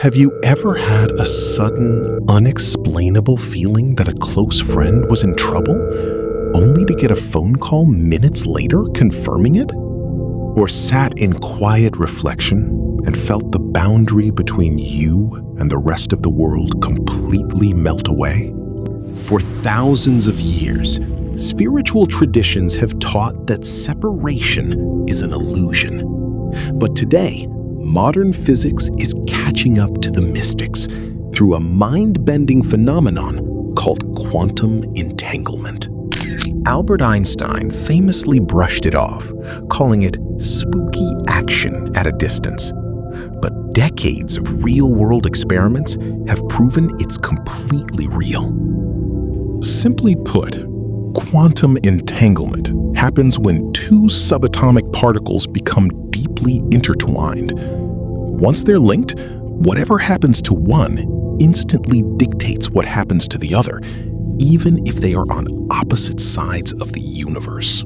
Have you ever had a sudden, unexplainable feeling that a close friend was in trouble, only to get a phone call minutes later confirming it? Or sat in quiet reflection and felt the boundary between you and the rest of the world completely melt away? For thousands of years, spiritual traditions have taught that separation is an illusion. But today, modern physics is catching up to the mystics through a mind-bending phenomenon called quantum entanglement. Albert Einstein famously brushed it off, calling it spooky action at a distance. But decades of real-world experiments have proven it's completely real. Simply put, quantum entanglement happens when two subatomic particles become deeply intertwined. Once they're linked, whatever happens to one instantly dictates what happens to the other, even if they are on opposite sides of the universe.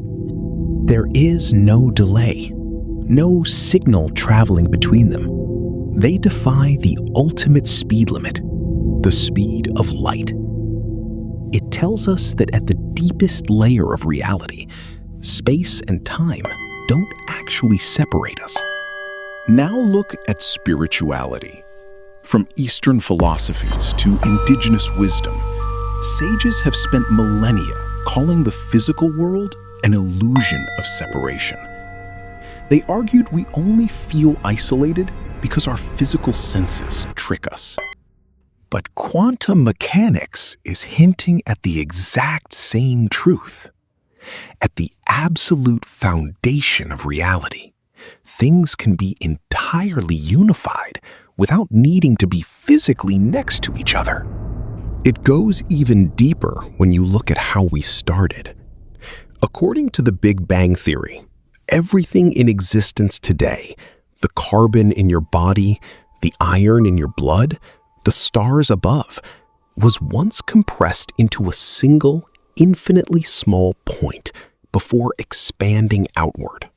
There is no delay, no signal traveling between them. They defy the ultimate speed limit, the speed of light. It tells us that at the deepest layer of reality, space and time don't actually separate us. Now look at spirituality. From Eastern philosophies to indigenous wisdom, sages have spent millennia calling the physical world an illusion of separation. They argued we only feel isolated because our physical senses trick us. But quantum mechanics is hinting at the exact same truth. At the absolute foundation of reality, things can be entirely unified without needing to be physically next to each other. It goes even deeper when you look at how we started. According to the Big Bang Theory, everything in existence today, the carbon in your body, the iron in your blood, the stars above, was once compressed into a single, infinitely small point before expanding outward.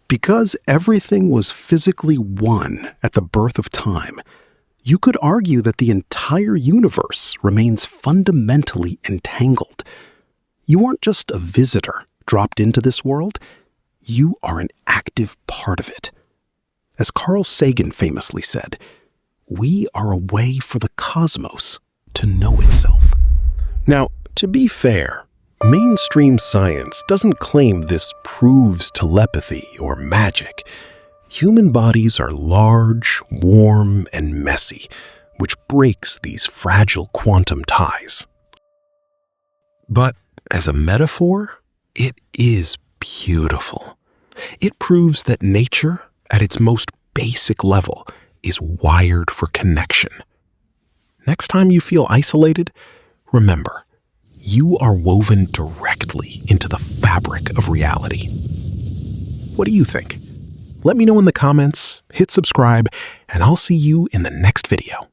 Because everything was physically one at the birth of time, you could argue that the entire universe remains fundamentally entangled. You aren't just a visitor dropped into this world, you are an active part of it. As Carl Sagan famously said, we are a way for the cosmos to know itself. Now, to be fair, mainstream science doesn't claim this proves telepathy or magic. Human bodies are large, warm, and messy, which breaks these fragile quantum ties. But as a metaphor, it is beautiful. It proves that nature, at its most basic level, is wired for connection. Next time you feel isolated, remember, you are woven directly into the fabric of reality. What do you think? Let me know in the comments, hit subscribe, and I'll see you in the next video.